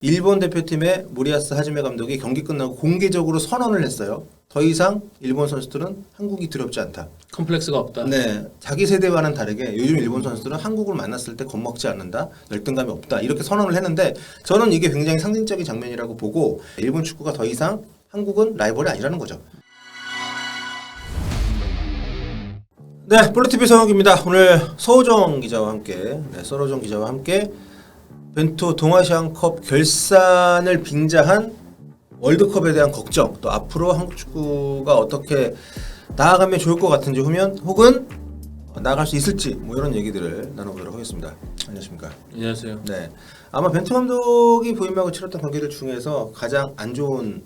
일본 대표팀의 모리야스 하지메 감독이 경기 끝나고 공개적으로 선언을 했어요. 더 이상 일본 선수들은 한국이 두렵지 않다. 컴플렉스가 없다. 네, 자기 세대와는 다르게 요즘 일본 선수들은 한국을 만났을 때 겁먹지 않는다, 열등감이 없다 이렇게 선언을 했는데 저는 이게 굉장히 상징적인 장면이라고 보고 일본 축구가 더 이상 한국은 라이벌이 아니라는 거죠. 네, 볼루TV 성욱입니다. 오늘 서호정 기자와 함께, 서호정 기자와 함께 벤투 동아시안컵 결산을 빙자한 월드컵에 대한 걱정, 또 앞으로 한국 축구가 어떻게 나아가면 좋을 것 같은지 혹은 나아갈 수 있을지 뭐 이런 얘기들을 나눠보도록 하겠습니다. 안녕하십니까? 안녕하세요. 네, 아마 벤투 감독이 부임하고 치렀던 경기들 중에서 가장 안 좋은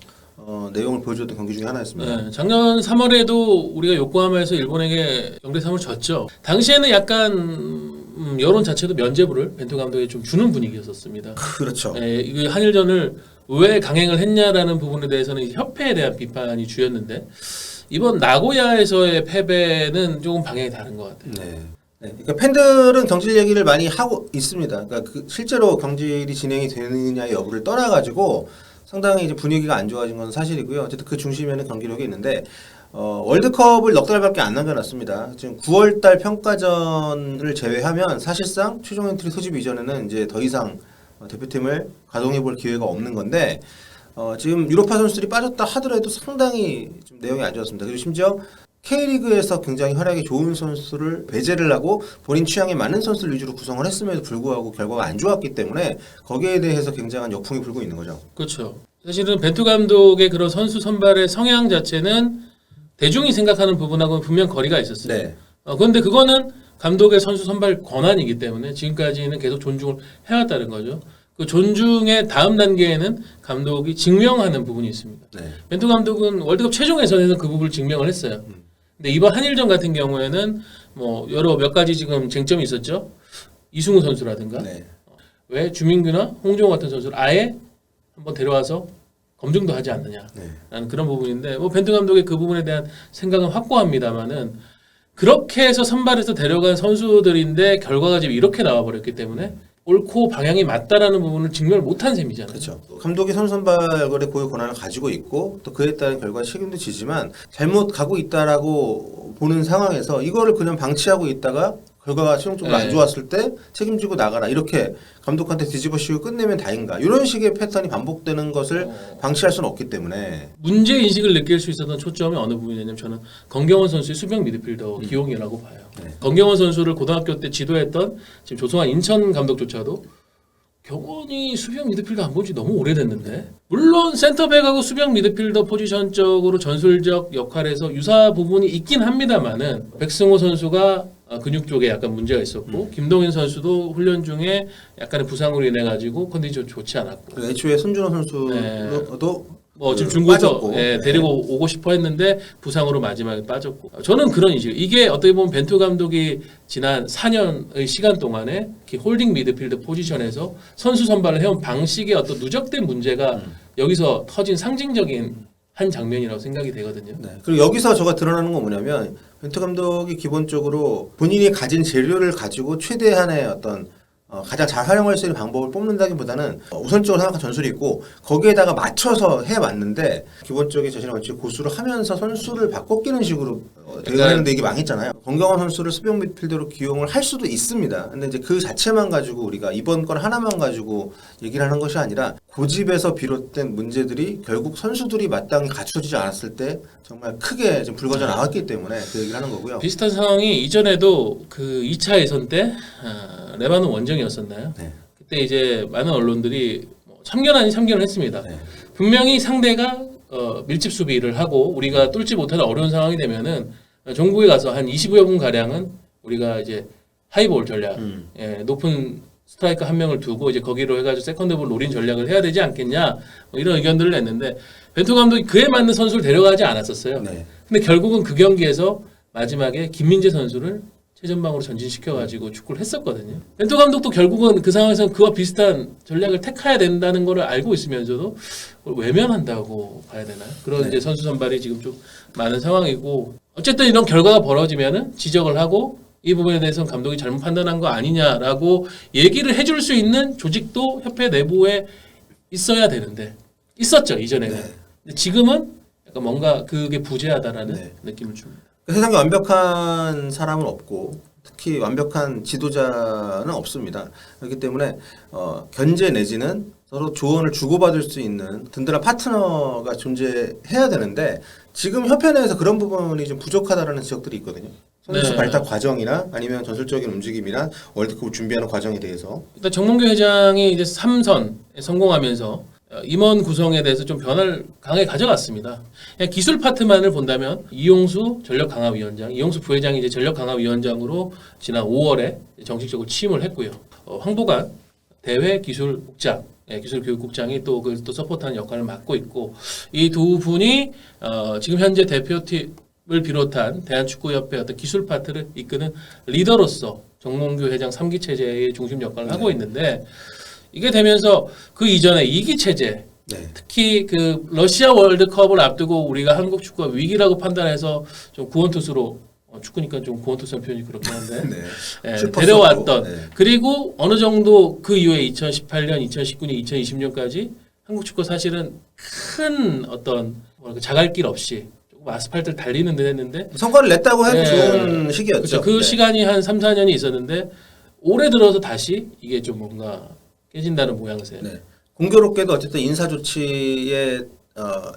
내용을 보여줬던 경기 중에 하나였습니다. 네, 작년 3월에도 우리가 요코하마에서 일본에게 0대3을 졌죠. 당시에는 약간 여론 자체도 면죄부를 벤투 감독에 좀 주는 분위기였었습니다. 그렇죠. 네, 이 한일전을 왜 강행을 했냐라는 부분에 대해서는 협회에 대한 비판이 주였는데 이번 나고야에서의 패배는 조금 방향이 다른 것 같아요. 네. 그러니까 팬들은 경질 얘기를 많이 하고 있습니다. 그러니까 실제로 경질이 진행이 되느냐 여부를 떠나가지고 상당히 이제 분위기가 안 좋아진 건 사실이고요. 어쨌든 그 중심에는 경기력이 있는데 월드컵을 넉 달밖에 안 남겨놨습니다. 지금 9월달 평가전을 제외하면 사실상 최종 엔트리 소집 이전에는 이제 더 이상 대표팀을 가동해볼 기회가 없는 건데 지금 유로파 선수들이 빠졌다 하더라도 상당히 좀 내용이 안 좋았습니다. 그리고 심지어 K리그에서 굉장히 활약이 좋은 선수를 배제를 하고 본인 취향에 맞는 선수를 위주로 구성을 했음에도 불구하고 결과가 안 좋았기 때문에 거기에 대해서 굉장한 역풍이 불고 있는 거죠. 그렇죠. 사실은 벤투 감독의 그런 선수 선발의 성향 자체는 대중이 생각하는 부분하고는 분명 거리가 있었어요. 네. 그런데 그거는 감독의 선수 선발 권한이기 때문에 지금까지는 계속 존중을 해왔다는 거죠. 그 존중의 다음 단계에는 감독이 증명하는 부분이 있습니다. 네. 벤투 감독은 월드컵 최종 예선에서 그 부분을 증명을 했어요. 근데 이번 한일전 같은 경우에는 뭐 여러 몇 가지 지금 쟁점이 있었죠. 이승우 선수라든가 네. 왜 주민규나 홍종호 같은 선수를 아예 한번 데려와서 검증도 하지 않느냐 라는 그런 부분인데 뭐 벤투 감독의 그 부분에 대한 생각은 확고합니다만은 그렇게 해서 선발해서 데려간 선수들인데 결과가 지금 이렇게 나와버렸기 때문에 옳고 방향이 맞다라는 부분을 증명을 못한 셈이잖아요. 그렇죠. 감독이 선수 선발의 고유 권한을 가지고 있고 또 그에 따른 결과 책임도 지지만 잘못 가고 있다라고 보는 상황에서 이거를 그냥 방치하고 있다가 결과가 최종적으로 안 좋았을 때 책임지고 나가라 이렇게 감독한테 뒤집어 씌우고 끝내면 다인가 이런 식의 패턴이 반복되는 것을 방치할 수는 없기 때문에 문제 인식을 느낄 수 있었던 초점이 어느 부분이냐면 저는 건경원 선수의 수비형 미드필더 기용이라고 봐요. 건경원 선수를 고등학교 때 지도했던 지금 조성환 인천 감독조차도 경원이 수비형 미드필더 안 본 지 너무 오래됐는데 물론 센터백하고 수비형 미드필더 포지션적으로 전술적 역할에서 유사 부분이 있긴 합니다만은 백승호 선수가 근육 쪽에 약간 문제가 있었고 김동인 선수도 훈련 중에 약간의 부상으로 인해 가지고 컨디션 좋지 않았고 애초에 손준호 선수도 뭐 지금 중국에서 빠졌고. 데리고 오고 싶어 했는데 부상으로 마지막에 빠졌고 저는 그런 인식 이게 어떻게 보면 벤투 감독이 지난 4년의 시간 동안에 홀딩 미드필드 포지션에서 선수 선발을 해온 방식의 어떤 누적된 문제가 여기서 터진 상징적인 한 장면이라고 생각이 되거든요. 네. 그리고 여기서 저가 드러나는 건 뭐냐면 벤투 감독이 기본적으로 본인이 가진 재료를 가지고 최대한의 어떤 가장 잘 활용할 수 있는 방법을 뽑는다기보다는 우선적으로 생각한 전술이 있고 거기에다가 맞춰서 해왔는데 기본적인 자신의 원칙 고수를 하면서 선수를 바꿔끼는 식으로 대응하는데 이게 망했잖아요. 건경원 선수를 수비형 미드필더로 기용을 할 수도 있습니다. 근데 이제 그 자체만 가지고 우리가 이번 건 하나만 가지고 얘기를 하는 것이 아니라 고집에서 비롯된 문제들이 결국 선수들이 마땅히 갖춰지지 않았을 때 정말 크게 좀 불거져 나왔기 때문에 그 얘기를 하는 거고요. 비슷한 상황이 이전에도 그 2차 예선 때 레바논 원정이었었나요? 네. 그때 이제 많은 언론들이 참견 아닌 참견을 했습니다. 네. 분명히 상대가 밀집 수비를 하고 우리가 뚫지 못하는 어려운 상황이 되면은 종국에 가서 한 20여 분 가량은 우리가 이제 하이볼 전략, 높은 스트라이커 한 명을 두고 이제 거기로 해가지고 세컨드볼 노린 전략을 해야 되지 않겠냐 뭐 이런 의견들을 냈는데 벤투 감독이 그에 맞는 선수를 데려가지 않았었어요. 네. 근데 결국은 그 경기에서 마지막에 김민재 선수를 최전방으로 전진시켜가지고 축구를 했었거든요. 벤투 감독도 결국은 그 상황에서 그와 비슷한 전략을 택해야 된다는 걸 알고 있으면서도 그걸 외면한다고 봐야 되나요? 그런 이제 선수 선발이 지금 좀 많은 상황이고 어쨌든 이런 결과가 벌어지면은 지적을 하고 이 부분에 대해서는 감독이 잘못 판단한 거 아니냐라고 얘기를 해줄 수 있는 조직도 협회 내부에 있어야 되는데 있었죠 이전에는. 네. 근데 지금은 약간 뭔가 그게 부재하다라는 네. 느낌을 줍니다. 세상에 완벽한 사람은 없고 특히 완벽한 지도자는 없습니다. 그렇기 때문에 견제 내지는 서로 조언을 주고받을 수 있는 든든한 파트너가 존재해야 되는데 지금 협회 내에서 그런 부분이 좀 부족하다는 지적들이 있거든요. 선수 네. 발탁 과정이나 아니면 전술적인 움직임이나 월드컵을 준비하는 과정에 대해서 일단 정몽규 회장이 이제 3선에 성공하면서 임원 구성에 대해서 좀 변화를 강하게 가져갔습니다. 그냥 기술 파트만을 본다면 이용수 전력강화위원장, 이용수 부회장이 이제 전력강화위원장으로 지난 5월에 정식적으로 취임을 했고요. 황보관 대외기술국장, 기술교육국장이 또 그걸 또 서포트하는 역할을 맡고 있고 이 두 분이 지금 현재 대표팀을 비롯한 대한축구협회 어떤 기술 파트를 이끄는 리더로서 정몽규 회장 3기 체제의 중심 역할을 하고 있는데. 이게 되면서 그 이전에 2기 체제, 네. 특히 그 러시아 월드컵을 앞두고 우리가 한국 축구가 위기라고 판단해서 좀 구원투수로 축구니까 좀 구원투수라는 표현이 그렇긴 한데 네. 데려왔던 네. 그리고 어느 정도 그 이후에 2018년, 2019년, 2020년까지 한국 축구 사실은 큰 어떤 뭐랄까 자갈길 없이 조금 아스팔트를 달리는 듯 했는데 성과를 냈다고 해도 네. 좋은 시기였죠. 그렇죠. 그 네. 시간이 한 3, 4년이 있었는데 올해 들어서 다시 이게 좀 뭔가 깨진다는 모양새. 네. 공교롭게도 어쨌든 인사 조치에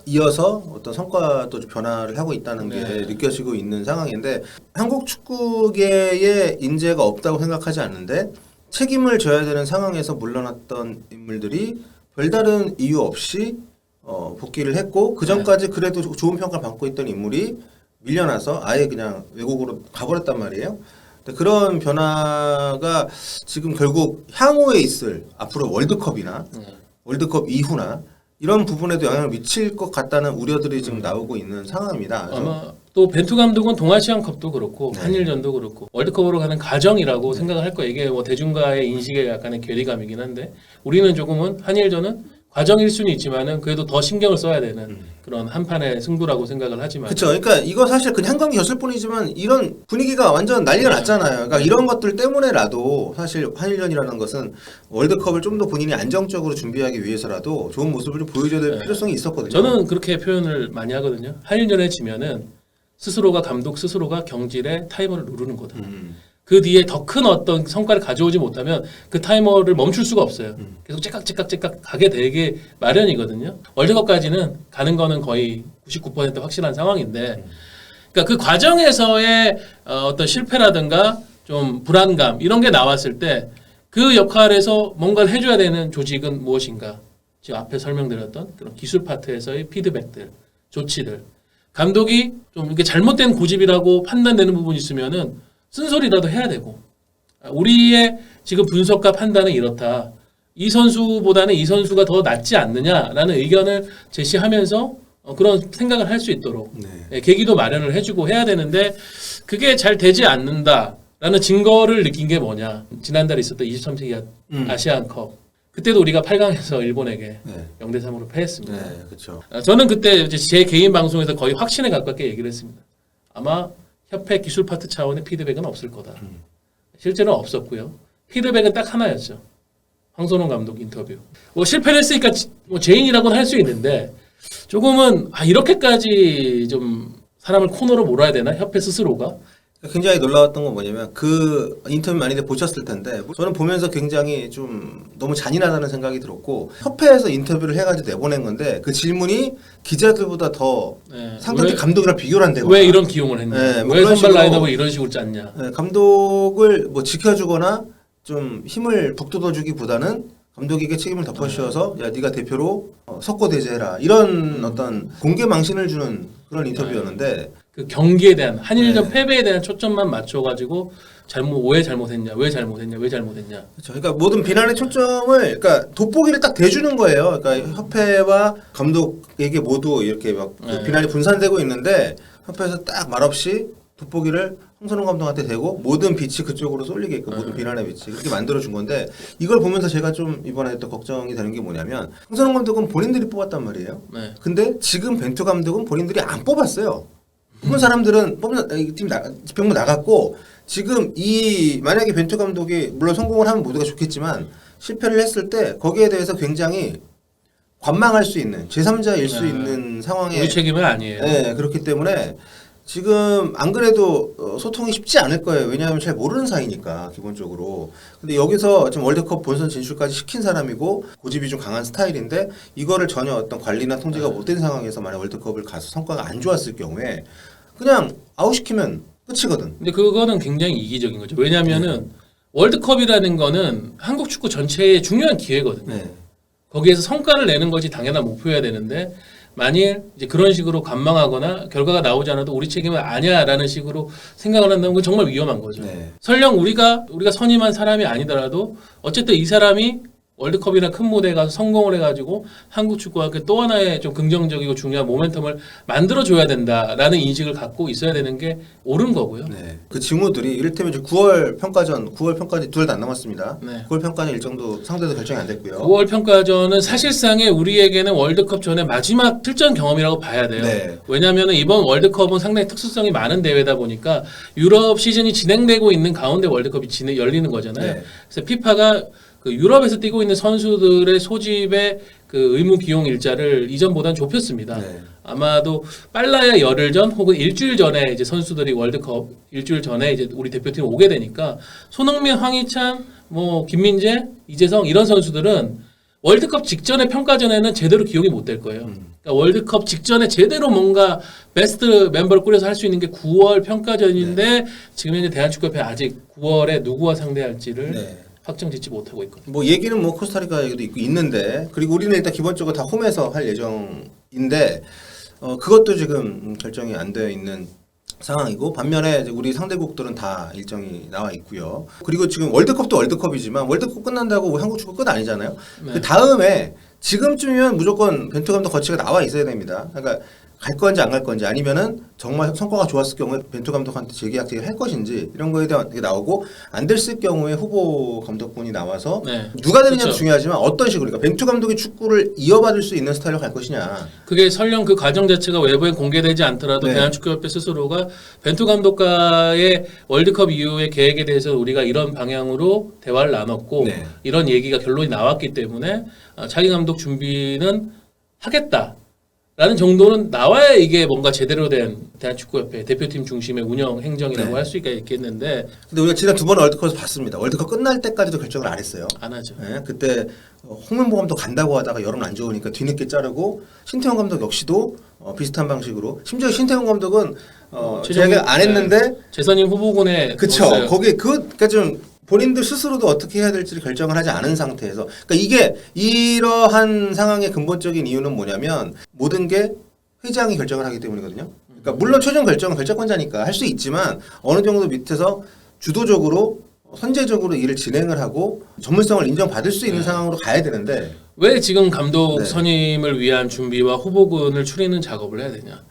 이어서 어떤 성과도 좀 변화를 하고 있다는 게 네. 느껴지고 있는 상황인데 한국 축구계에 인재가 없다고 생각하지 않는데 책임을 져야 되는 상황에서 물러났던 인물들이 별다른 이유 없이 복귀를 했고 그 전까지 그래도 좋은 평가를 받고 있던 인물이 밀려나서 아예 그냥 외국으로 가버렸단 말이에요. 그런 변화가 지금 결국 향후에 있을 앞으로 월드컵이나 월드컵 이후나 이런 부분에도 영향을 미칠 것 같다는 우려들이 지금 나오고 있는 상황입니다. 아마 또 벤투 감독은 동아시안컵도 그렇고 네. 한일전도 그렇고 월드컵으로 가는 과정이라고 생각을 할 거예요. 이게 뭐 대중과의 인식의 약간의 괴리감이긴 한데 우리는 조금은 한일전은 과정일 수는 있지만은 그래도 더 신경을 써야 되는 그런 한판의 승부라고 생각을 하지만 그렇죠. 그러니까 이거 사실 그냥 한 경기였을 뿐이지만 이런 분위기가 완전 난리가 났잖아요. 그러니까 이런 것들 때문에라도 사실 한일전이라는 것은 월드컵을 좀 더 본인이 안정적으로 준비하기 위해서라도 좋은 모습을 좀 보여줘야 될 필요성이 있었거든요. 저는 그렇게 표현을 많이 하거든요. 한일전에 지면은 스스로가 감독 스스로가 경질에 타이머를 누르는 거다. 그 뒤에 더 큰 어떤 성과를 가져오지 못하면 그 타이머를 멈출 수가 없어요. 계속 째깍째깍 가게 되게 마련이거든요. 월드컵까지는 가는 거는 거의 99% 확실한 상황인데 그러니까 그 과정에서의 어떤 실패라든가 좀 불안감 이런 게 나왔을 때 그 역할에서 뭔가를 해줘야 되는 조직은 무엇인가? 지금 앞에 설명드렸던 그런 기술 파트에서의 피드백들, 조치들 감독이 좀 이게 잘못된 고집이라고 판단되는 부분이 있으면은 쓴소리라도 해야 되고 우리의 지금 분석과 판단은 이렇다. 이 선수보다는 이 선수가 더 낫지 않느냐라는 의견을 제시하면서 그런 생각을 할 수 있도록 계기도 마련을 해주고 해야 되는데 그게 잘 되지 않는다라는 증거를 느낀 게 뭐냐. 지난달에 있었던 23세기 아시안컵 그때도 우리가 8강에서 일본에게 0대3으로 패했습니다. 네, 그렇죠. 저는 그때 이제 제 개인 방송에서 거의 확신에 가깝게 얘기를 했습니다. 아마 협회 기술 파트 차원의 피드백은 없을 거다. 실제는 없었고요. 피드백은 딱 하나였죠. 황선홍 감독 인터뷰. 뭐 실패를 했으니까 뭐 죄인이라고는 할 수 있는데 조금은 이렇게까지 좀 사람을 코너로 몰아야 되나? 협회 스스로가? 굉장히 놀라웠던 건 뭐냐면 그 인터뷰 많이들 보셨을 텐데 저는 보면서 굉장히 좀 너무 잔인하다는 생각이 들었고 협회에서 인터뷰를 해가지고 내보낸 건데 그 질문이 기자들보다 더 상대팀 감독이랑 비교를 한다거나 왜 이런 기용을 했냐 네, 뭐 왜 그런 선발 식으로, 라인업을 이런 식으로 짰냐 네, 감독을 뭐 지켜주거나 좀 힘을 북돋워주기보다는 감독에게 책임을 덮어씌워서 야 네가 대표로 석고대죄해라 이런 어떤 공개 망신을 주는 그런 인터뷰였는데 그 경기에 대한 한일전 패배에 대한 초점만 맞춰가지고 왜 잘못했냐 왜 잘못했냐 그렇죠. 그러니까 모든 비난의 초점을 그러니까 돋보기를 딱 대주는 거예요. 그러니까 협회와 감독에게 모두 이렇게 막 비난이 분산되고 있는데 협회에서 딱 말없이 돋보기를 홍선홍 감독한테 대고 모든 빛이 그쪽으로 쏠리게끔 모든 비난의 빛이 그렇게 만들어준 건데 이걸 보면서 제가 좀 이번에 또 걱정이 되는 게 뭐냐면 홍선홍 감독은 본인들이 뽑았단 말이에요. 근데 지금 벤투 감독은 본인들이 안 뽑았어요. 뽑은 사람들은 팀 병무 나갔고 지금 만약에 벤투 감독이 물론 성공을 하면 모두가 좋겠지만 실패를 했을 때 거기에 대해서 굉장히 관망할 수 있는 제3자일 수 네. 있는 상황에 우리 책임은 아니에요. 네, 그렇기 때문에 지금 안 그래도 소통이 쉽지 않을 거예요. 왜냐하면 잘 모르는 사이니까 기본적으로. 근데 여기서 지금 월드컵 본선 진출까지 시킨 사람이고 고집이 좀 강한 스타일인데 이거를 전혀 어떤 관리나 통제가 못된 상황에서 만약 월드컵을 가서 성과가 안 좋았을 경우에 그냥 아웃시키면 끝이거든. 근데 그거는 굉장히 이기적인 거죠. 왜냐하면은 월드컵이라는 거는 한국 축구 전체의 중요한 기회거든요. 네. 거기에서 성과를 내는 것이 당연한 목표여야 되는데 만일 이제 그런 식으로 관망하거나 결과가 나오지 않아도 우리 책임은 아니야라는 식으로 생각을 한다면 그건 정말 위험한 거죠. 네. 설령 우리가 선임한 사람이 아니더라도 어쨌든 이 사람이 월드컵이나 큰 무대에 가서 성공을 해가지고 한국 축구가 또 하나의 좀 긍정적이고 중요한 모멘텀을 만들어줘야 된다라는 인식을 갖고 있어야 되는 게 옳은 거고요. 네. 그 징후들이 이를테면 이제 9월 평가전 두 달도 안 남았습니다. 네. 9월 평가전 일정도 상대도 결정이 안 됐고요. 9월 평가전은 사실상의 우리에게는 월드컵 전에 마지막 출전 경험이라고 봐야 돼요. 네. 왜냐하면 이번 월드컵은 상당히 특수성이 많은 대회다 보니까 유럽 시즌이 진행되고 있는 가운데 월드컵이 열리는 거잖아요. 네. 그래서 피파가 그 유럽에서 뛰고 있는 선수들의 소집의 그 의무 비용 일자를 이전보다는 좁혔습니다. 네. 아마도 빨라야 열흘 전 혹은 일주일 전에 이제 선수들이 월드컵 일주일 전에 이제 우리 대표팀 오게 되니까 손흥민, 황희찬, 뭐 김민재, 이재성 이런 선수들은 월드컵 직전의 평가전에는 제대로 기용이 못 될 거예요. 그러니까 월드컵 직전에 제대로 뭔가 베스트 멤버를 꾸려서 할 수 있는 게 9월 평가전인데 지금 현재 대한축구협회 아직 9월에 누구와 상대할지를 네. 확정 짓지 못하고 있거든요. 뭐 얘기는 뭐 코스타리카 얘기도 있고 있는데 그리고 우리는 일단 기본적으로 다 홈에서 할 예정인데 그것도 지금 결정이 안 되어 있는 상황이고 반면에 이제 우리 상대국들은 다 일정이 나와 있고요. 그리고 지금 월드컵도 월드컵이지만 월드컵 끝난다고 한국 축구 끝 아니잖아요. 네. 그 다음에 지금쯤이면 무조건 벤투 감독 거치가 나와 있어야 됩니다. 그러니까 갈 건지 안 갈 건지 아니면은 정말 성과가 좋았을 경우에 벤투 감독한테 재계약 할 것인지 이런 거에 대한 게 나오고 안 됐을 경우에 후보 감독분이 나와서 네. 누가 되느냐도 그렇죠. 중요하지만 어떤 식으로 그러니까 벤투 감독이 축구를 이어받을 수 있는 스타일로 갈 것이냐. 그게 설령 그 과정 자체가 외부에 공개되지 않더라도 네. 대한축구협회 스스로가 벤투 감독과의 월드컵 이후의 계획에 대해서 우리가 이런 방향으로 대화를 나눴고 네. 이런 얘기가 결론이 나왔기 때문에 차기 감독 준비는 하겠다. 라는 정도는 나와야 이게 뭔가 제대로 된 대한축구협회 대표팀 중심의 운영 행정이라고 네. 할 수 있겠는데 근데 우리가 지난 2번 월드컵에서 봤습니다. 월드컵 끝날 때까지도 결정을 안 했어요. 안 하죠. 예, 그때 홍명보 감독 간다고 하다가 여론 안 좋으니까 뒤늦게 자르고 신태용 감독 역시도 비슷한 방식으로 심지어 신태용 감독은 제가 안 했는데 재선임 후보군에 그쵸 넣었어요. 거기에 그러니까 좀 본인들 스스로도 어떻게 해야 될지를 결정을 하지 않은 상태에서 그러니까 이게 이러한 상황의 근본적인 이유는 뭐냐면 모든 게 회장이 결정을 하기 때문이거든요. 그러니까 물론 최종 결정은 결정권자니까 할 수 있지만 어느 정도 밑에서 주도적으로 선제적으로 일을 진행을 하고 전문성을 인정받을 수 있는 상황으로 가야 되는데 왜 지금 감독 네. 선임을 위한 준비와 후보군을 추리는 작업을 해야 되냐?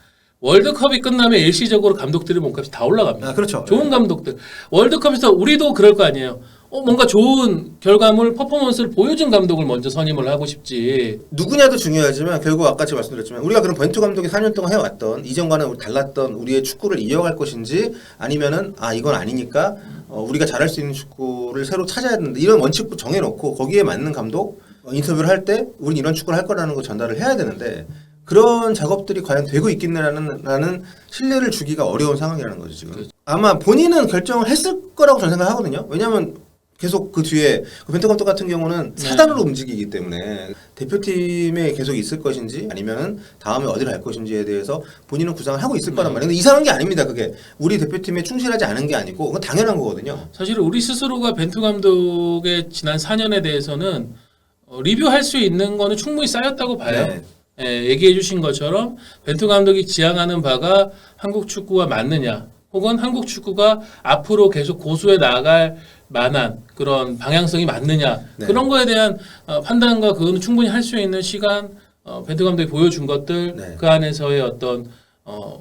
월드컵이 끝나면 일시적으로 감독들의 몸값이 다 올라갑니다. 아, 그렇죠. 좋은 감독들. 월드컵에서 우리도 그럴 거 아니에요. 뭔가 좋은 결과물, 퍼포먼스를 보여준 감독을 먼저 선임을 하고 싶지. 누구냐도 중요하지만 결국 아까 제가 말씀드렸지만 우리가 그럼 벤투 감독이 4년 동안 해왔던 이전과는 달랐던 우리의 축구를 이어갈 것인지 아니면은 이건 아니니까 우리가 잘할 수 있는 축구를 새로 찾아야 된다 이런 원칙부터 정해놓고 거기에 맞는 감독 인터뷰를 할 때 우린 이런 축구를 할 거라는 거 전달을 해야 되는데 그런 작업들이 과연 되고 있겠느냐는 신뢰를 주기가 어려운 상황이라는 거죠 지금. 아마 본인은 결정을 했을 거라고 저는 생각하거든요. 왜냐하면 계속 그 뒤에 벤투 감독 같은 경우는 사단으로 움직이기 때문에 대표팀에 계속 있을 것인지 아니면은 다음에 어디를 갈 것인지에 대해서 본인은 구상을 하고 있을 거란 말이에요. 근데 이상한 게 아닙니다. 그게 우리 대표팀에 충실하지 않은 게 아니고 그건 당연한 거거든요. 사실 우리 스스로가 벤투 감독의 지난 4년에 대해서는 리뷰할 수 있는 거는 충분히 쌓였다고 봐요. 네. 예, 얘기해 주신 것처럼 벤투 감독이 지향하는 바가 한국 축구와 맞느냐 혹은 한국 축구가 앞으로 계속 고수해 나갈 만한 그런 방향성이 맞느냐 네. 그런 거에 대한 판단과 그거는 충분히 할 수 있는 시간 벤투 감독이 보여준 것들 네. 그 안에서의 어떤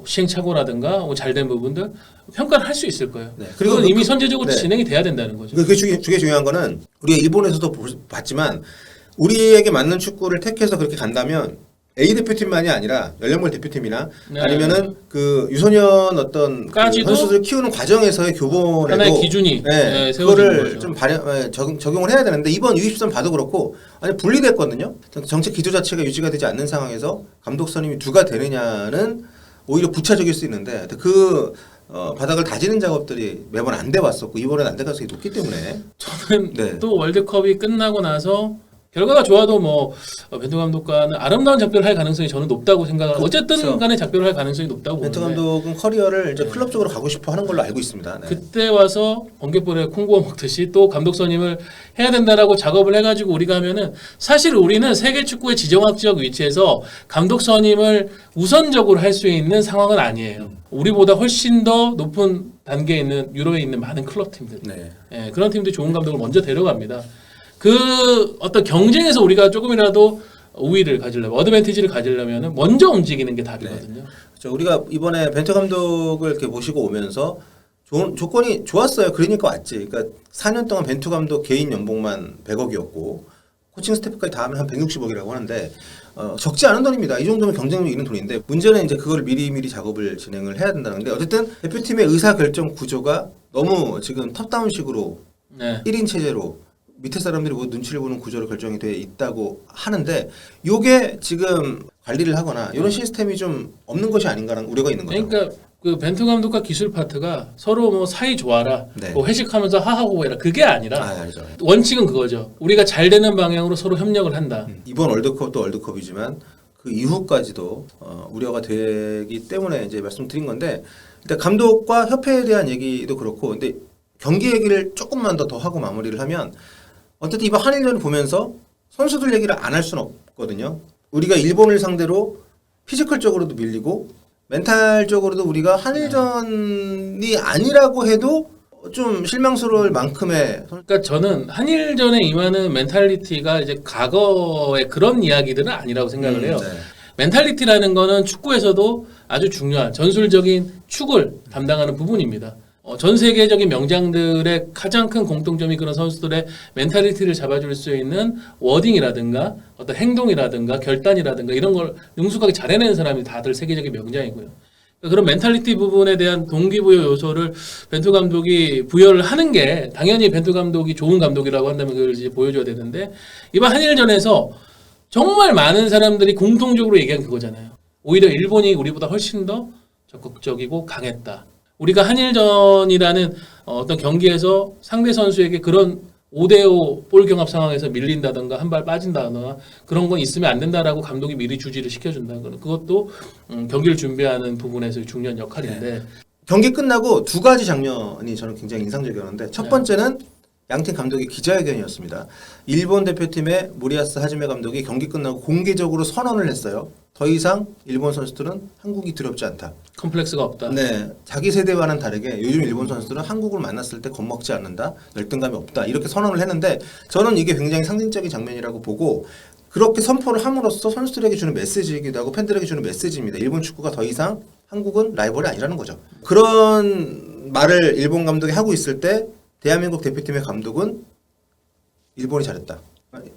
시행착오라든가 혹은 잘된 부분들 평가를 할 수 있을 거예요. 네. 그리고 그리고 이미 선제적으로 네. 진행이 돼야 된다는 거죠. 그게 중요한 거는 우리가 일본에서도 봤지만 우리에게 맞는 축구를 택해서 그렇게 간다면 A 대표팀만이 아니라 연령별 대표팀이나 네. 아니면은 그 유소년 어떤 그 까지도 선수들 키우는 과정에서의 교본에도 하나의 기준이 네, 세워지는 그거를 거죠. 좀 적용을 해야 되는데 이번 U23 봐도 그렇고 아니 분리됐거든요. 정책 기조 자체가 유지가 되지 않는 상황에서 감독 선임이 누가 되느냐는 오히려 부차적일 수 있는데 그 바닥을 다지는 작업들이 매번 안 돼 왔었고 이번엔 안 될 가능성이 높기 때문에 저는 네. 또 월드컵이 끝나고 나서 결과가 좋아도 뭐 벤투 감독과는 아름다운 작별을 할 가능성이 저는 높다고 생각하고 어쨌든 그렇죠. 간에 작별을 할 가능성이 높다고 벤투 보는데 감독은 커리어를 이제 클럽 쪽으로 가고 싶어 하는 걸로 알고 있습니다. 네. 그때 와서 번개불에 콩고어 먹듯이 또 감독 선임을 해야 된다라고 작업을 해가지고 우리가 하면은 사실 우리는 세계 축구의 지정학적 위치에서 감독 선임을 우선적으로 할 수 있는 상황은 아니에요. 우리보다 훨씬 더 높은 단계에 있는 유럽에 있는 많은 클럽 팀들, 네. 예, 그런 팀들이 좋은 감독을 먼저 데려갑니다. 그 어떤 경쟁에서 우리가 조금이라도 우위를 가지려면 어드밴티지를 가지려면 먼저 움직이는 게 답이거든요. 그렇죠. 우리가 이번에 벤투 감독을 이렇게 모시고 오면서 조건이 좋았어요. 그러니까 왔지. 그러니까 4년 동안 벤투 감독 개인 연봉만 100억이었고 코칭 스태프까지 다 하면 한 160억이라고 하는데 적지 않은 돈입니다. 이 정도면 경쟁력이 있는 돈인데 문제는 이제 그걸 미리미리 작업을 진행을 해야 된다는 건데 어쨌든 대표팀의 의사결정 구조가 너무 지금 탑다운식으로 네. 1인 체제로 밑에 사람들이 뭐 눈치를 보는 구조로 결정이 돼 있다고 하는데 요게 지금 관리를 하거나 이런 시스템이 좀 없는 것이 아닌가라는 우려가 있는 거죠. 그러니까 그 벤투 감독과 기술 파트가 서로 뭐 사이 좋아라, 네. 뭐 회식하면서 하하호해라 그게 아니라 알죠. 원칙은 그거죠. 우리가 잘 되는 방향으로 서로 협력을 한다. 이번 월드컵도 월드컵이지만 그 이후까지도 우려가 되기 때문에 이제 말씀드린 건데 일단 감독과 협회에 대한 얘기도 그렇고 근데 경기 얘기를 조금만 더 하고 마무리를 하면 어쨌든 이번 한일전을 보면서 선수들 얘기를 안 할 수는 없거든요. 우리가 일본을 상대로 피지컬적으로도 밀리고 멘탈적으로도 우리가 한일전이 아니라고 해도 좀 실망스러울 만큼의 그러니까 저는 한일전에 임하는 멘탈리티가 이제 과거의 그런 이야기들은 아니라고 생각을 해요. 네. 멘탈리티라는 거는 축구에서도 아주 중요한 전술적인 축을 담당하는 부분입니다. 전 세계적인 명장들의 가장 큰 공통점이 그런 선수들의 멘탈리티를 잡아줄 수 있는 워딩이라든가 어떤 행동이라든가 결단이라든가 이런 걸 능숙하게 잘 해내는 사람이 다들 세계적인 명장이고요. 그러니까 그런 멘탈리티 부분에 대한 동기부여 요소를 벤투 감독이 부여를 하는 게 당연히 벤투 감독이 좋은 감독이라고 한다면 그걸 이제 보여줘야 되는데 이번 한일전에서 정말 많은 사람들이 공통적으로 얘기한 그거잖아요. 오히려 일본이 우리보다 훨씬 더 적극적이고 강했다. 우리가 한일전이라는 어떤 경기에서 상대 선수에게 그런 5대5 볼 경합 상황에서 밀린다든가 한 발 빠진다거나 그런 건 있으면 안 된다라고 감독이 미리 주지를 시켜준다. 그것도 경기를 준비하는 부분에서의 중요한 역할인데 경기 끝나고 두 가지 장면이 저는 굉장히 인상적이었는데 첫 번째는 양팀 감독의 기자회견이었습니다. 일본 대표팀의 모리야스 하지메 감독이 경기 끝나고 공개적으로 선언을 했어요. 더 이상 일본 선수들은 한국이 두렵지 않다. 컴플렉스가 없다. 네, 자기 세대와는 다르게 요즘 일본 선수들은 한국을 만났을 때 겁먹지 않는다, 열등감이 없다 이렇게 선언을 했는데 저는 이게 굉장히 상징적인 장면이라고 보고 그렇게 선포를 함으로써 선수들에게 주는 메시지이기도 하고 팬들에게 주는 메시지입니다. 일본 축구가 더 이상 한국은 라이벌이 아니라는 거죠. 그런 말을 일본 감독이 하고 있을 때 대한민국 대표팀의 감독은 일본이 잘했다.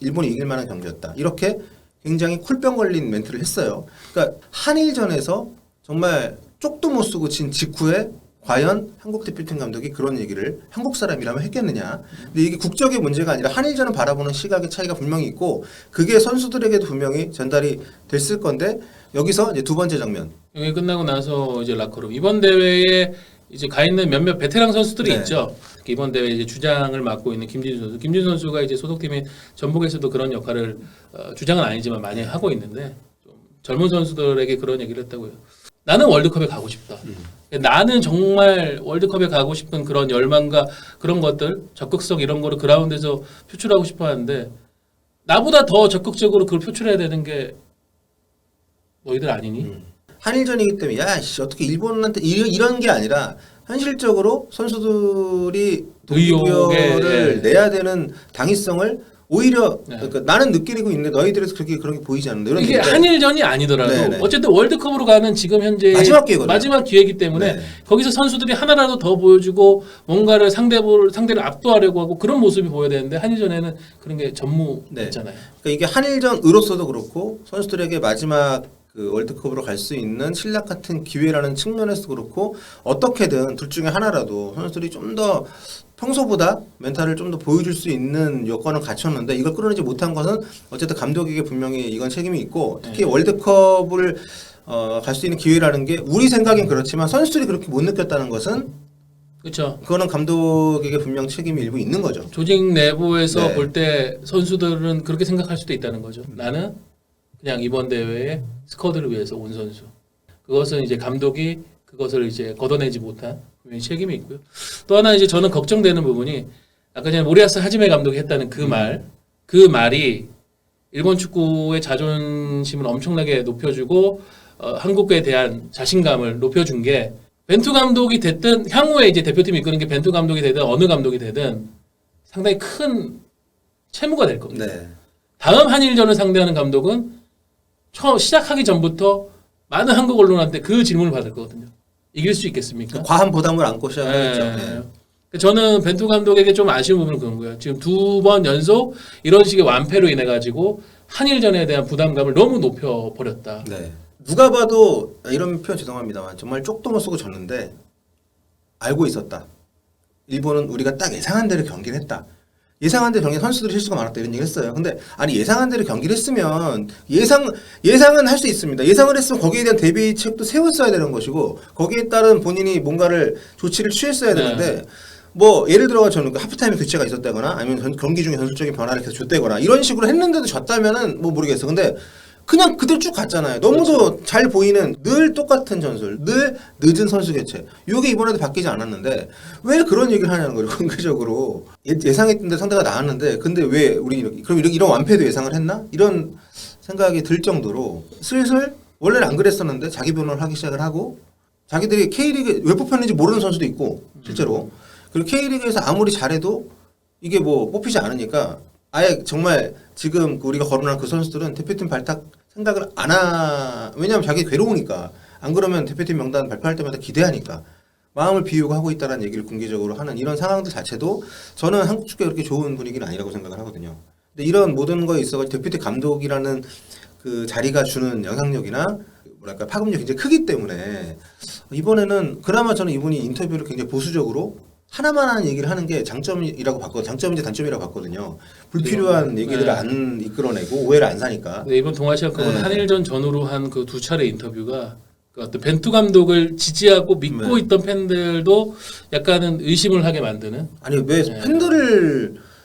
일본이 이길 만한 경기였다. 이렇게 굉장히 쿨병 걸린 멘트를 했어요. 그러니까 한일전에서 정말 쪽도 못 쓰고 진 직후에 과연 한국 대표팀 감독이 그런 얘기를 한국 사람이라면 했겠느냐. 근데 이게 국적의 문제가 아니라 한일전을 바라보는 시각의 차이가 분명히 있고 그게 선수들에게도 분명히 전달이 됐을 건데 여기서 이제 두 번째 장면. 경기 끝나고 나서 이제 라커룸 이번 대회에 이제 가 있는 몇몇 베테랑 선수들이 네. 있죠. 이번 대회 이제 주장을 맡고 있는 김진수 선수. 김진수 선수가 이제 소속팀인 전북에서도 그런 역할을 주장은 아니지만 많이 하고 있는데 좀 젊은 선수들에게 그런 얘기를 했다고요. 나는 월드컵에 가고 싶다. 나는 정말 월드컵에 가고 싶은 그런 열망과 그런 것들, 적극성 이런 거를 그라운드에서 표출하고 싶어 하는데 나보다 더 적극적으로 그걸 표출해야 되는 게 너희들 아니니? 한일전이기 때문에 야씨 어떻게 일본한테 이런 게 아니라 현실적으로 선수들이 동기부여를 의욕에, 내야 되는 당위성을 오히려 네. 그러니까 나는 느끼고 있는데 너희들에서 그렇게 보이지 않는다. 이런 이게 얘기인데 한일전이 아니더라도 네네. 어쨌든 월드컵으로 가는 지금 현재 마지막 기회거든요. 마지막 기회이기 때문에 네. 거기서 선수들이 하나라도 더 보여주고 뭔가를 상대를 압도하려고 하고 그런 모습이 보여야 되는데 한일전에는 그런 게 전무했잖아요. 그러니까 이게 한일전으로서도 그렇고 선수들에게 마지막 그 월드컵으로 갈 수 있는 신락 같은 기회라는 측면에서도 그렇고 어떻게든 둘 중에 하나라도 선수들이 좀 더 평소보다 멘탈을 좀 더 보여줄 수 있는 여건을 갖췄는데 이걸 끌어내지 못한 것은 어쨌든 감독에게 분명히 이건 책임이 있고 특히 월드컵을 갈 수 있는 기회라는 게 우리 생각엔 그렇지만 선수들이 그렇게 못 느꼈다는 것은 그렇죠. 그거는 감독에게 분명 책임이 일부 있는 거죠. 조직 내부에서 네. 볼 때 선수들은 그렇게 생각할 수도 있다는 거죠. 나는 그냥 이번 대회에 스쿼드를 위해서 온 선수. 그것은 이제 감독이 그것을 이제 걷어내지 못한 분명히 책임이 있고요. 또 하나 이제 저는 걱정되는 부분이 아까 전에 모리아스 하지메 감독이 했다는 그 말이 일본 축구의 자존심을 엄청나게 높여주고 한국에 대한 자신감을 높여준 게 벤투 감독이 됐든 향후에 이제 대표팀 이끄는 게 벤투 감독이 되든 어느 감독이 되든 상당히 큰 채무가 될 겁니다. 네. 다음 한일전을 상대하는 감독은 처음 시작하기 전부터 많은 한국 언론한테 그 질문을 받을 거거든요. 이길 수 있겠습니까? 과한 부담을 안고 시작했죠. 네. 저는 벤투 감독에게 좀 아쉬운 부분은 그런 거예요. 지금 2번 연속 이런 식의 완패로 인해 가지고 한일전에 대한 부담감을 너무 높여 버렸다. 네. 누가 봐도 이런 표현 죄송합니다만 정말 쪽도 못 쓰고 졌는데 알고 있었다. 일본은 우리가 딱 예상한 대로 경기를 했다. 예상한 대로 경기 선수들이 실수가 많았다 이런 얘기를 했어요. 근데 아니 예상한 대로 경기를 했으면 예상은 할 수 있습니다. 예상을 했으면 거기에 대한 대비책도 세웠어야 되는 것이고 거기에 따른 본인이 뭔가를 조치를 취했어야 되는데 뭐 예를 들어가 저는 그 하프타임 교체가 있었다거나 아니면 경기 중에 전술적인 변화를 계속 줬다거나 이런 식으로 했는데도 졌다면은 뭐 모르겠어. 근데 그냥 그대로 쭉 갔잖아요. 너무도 그렇죠. 잘 보이는 늘 똑같은 전술, 늘 늦은 선수 교체. 이게 이번에도 바뀌지 않았는데 왜 그런 얘기를 하냐는 거죠. 근거적으로 예상했던 데 상대가 나왔는데 근데 왜 우리 그럼 이런 완패도 예상을 했나? 이런 생각이 들 정도로 슬슬 원래는 안 그랬었는데 자기 변호를 하기 시작을 하고 자기들이 K리그 왜 뽑혔는지 모르는 선수도 있고 실제로 그리고 K리그에서 아무리 잘해도 이게 뭐 뽑히지 않으니까 아예 정말 지금 우리가 거론한 그 선수들은 대표팀 발탁 생각을 안 왜냐하면 자기 괴로우니까 안 그러면 대표팀 명단 발표할 때마다 기대하니까 마음을 비우고 하고 있다는 얘기를 공개적으로 하는 이런 상황들 자체도 저는 한국 축구가 그렇게 좋은 분위기는 아니라고 생각을 하거든요. 근데 이런 모든 거에 있어서 대표팀 감독이라는 그 자리가 주는 영향력이나 뭐랄까 파급력이 굉장히 크기 때문에 이번에는 그나마 저는 이분이 인터뷰를 굉장히 보수적으로 하나만 얘기를 하는 게 장점이라고 봤거든요. 장점인지 단점이라고 봤거든요. 불필요한 얘기들을 네. 안 이끌어내고 오해를 안 사니까. 네, 이번 동아시안컵은 네. 한일전 전후로 한 그 두 차례 인터뷰가 그 어떤 벤투 감독을 지지하고 믿고 네. 있던 팬들도 약간은 의심을 하게 만드는. 아니 왜 네.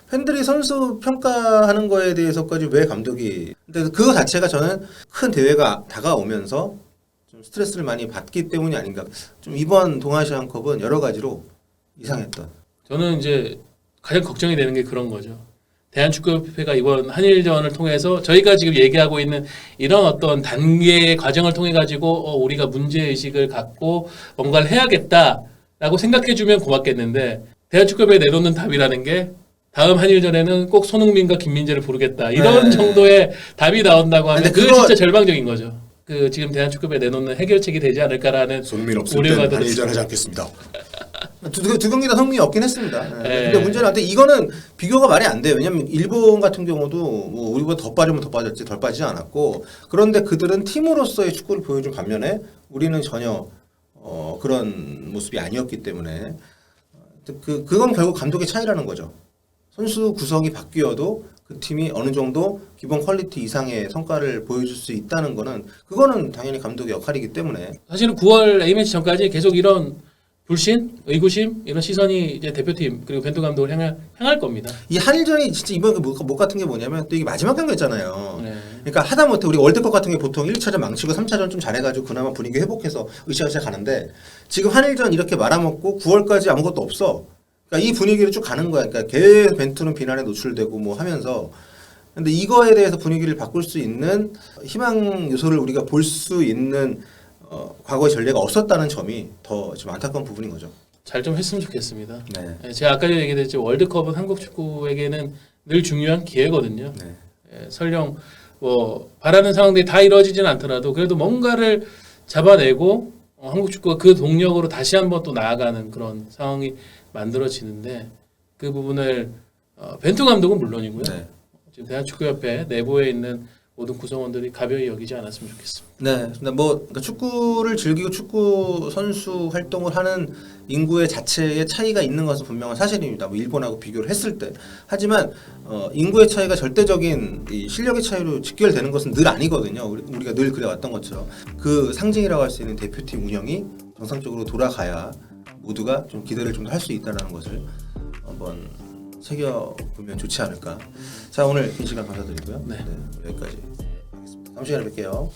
팬들이 선수 평가하는 거에 대해서까지 왜 감독이 근데 그거 자체가 저는 큰 대회가 다가오면서 좀 스트레스를 많이 받기 때문이 아닌가. 좀 이번 동아시안컵은 여러 가지로 이상했던. 저는 이제 가장 걱정이 되는 게 그런 거죠. 대한축구협회가 이번 한일전을 통해서 저희가 지금 얘기하고 있는 이런 어떤 단계의 과정을 통해 가지고 우리가 문제의식을 갖고 뭔가를 해야겠다라고 생각해주면 고맙겠는데 대한축구협회에 내놓는 답이라는 게 다음 한일전에는 꼭 손흥민과 김민재를 부르겠다 이런 네. 정도의 답이 나온다고 하면 근데 그게 그거- 진짜 절망적인 거죠. 그 지금 대한축구협회에 내놓는 해결책이 되지 않을까라는 손흥민 없을 우려가 땐 한일전 들었습니다. 하지 않겠습니다. 두 경기 다 성공이 없긴 했습니다. 네. 근데 문제는 한데 이거는 비교가 말이 안 돼요. 왜냐면 일본 같은 경우도 뭐 우리보다 더 빠지면 더 빠졌지 덜 빠지지 않았고 그런데 그들은 팀으로서의 축구를 보여준 반면에 우리는 전혀 그런 모습이 아니었기 때문에 그건 결국 감독의 차이라는 거죠. 선수 구성이 바뀌어도 그 팀이 어느 정도 기본 퀄리티 이상의 성과를 보여줄 수 있다는 거는 그거는 당연히 감독의 역할이기 때문에 사실은 9월 A매치 전까지 계속 이런 불신, 의구심 이런 시선이 이제 대표팀 그리고 벤투 감독을 향할 겁니다. 이 한일전이 진짜 이번 못 같은 게 뭐냐면 또 이게 마지막 경기였잖아요. 네. 그러니까 하다못해 우리 월드컵 같은 게 보통 1차전 망치고 3차전 좀 잘해가지고 그나마 분위기 회복해서 으쌰으쌰 가는데 지금 한일전 이렇게 말아먹고 9월까지 아무것도 없어. 그러니까 이 분위기를 쭉 가는 거야. 그러니까 계속 벤투는 비난에 노출되고 뭐 하면서 근데 이거에 대해서 분위기를 바꿀 수 있는 희망 요소를 우리가 볼 수 있는 과거의 전례가 없었다는 점이 더 좀 안타까운 부분인 거죠. 잘 좀 했으면 좋겠습니다. 네. 네, 제가 아까 전에 얘기했죠. 월드컵은 한국 축구에게는 늘 중요한 기회거든요. 네. 예, 설령 뭐 바라는 상황들이 다 이루어지진 않더라도 그래도 뭔가를 잡아내고 한국 축구가 그 동력으로 다시 한번 또 나아가는 그런 상황이 만들어지는데 그 부분을 벤투 감독은 물론이고요. 네. 지금 대한축구협회 내부에 있는 모든 구성원들이 가벼이 여기지 않았으면 좋겠습니다. 네, 근데 뭐 그러니까 축구를 즐기고 축구 선수 활동을 하는 인구의 자체의 차이가 있는 것은 분명한 사실입니다. 뭐 일본하고 비교를 했을 때. 하지만 인구의 차이가 절대적인 이 실력의 차이로 직결되는 것은 늘 아니거든요. 우리가 늘 그래왔던 것처럼 그 상징이라고 할 수 있는 대표팀 운영이 정상적으로 돌아가야 모두가 좀 기대를 좀 더 할 수 있다는 것을 한번 새겨보면 좋지 않을까. 자, 오늘 긴 시간 감사드리고요. 네. 여기까지 하겠습니다. 다음 시간에 뵐게요.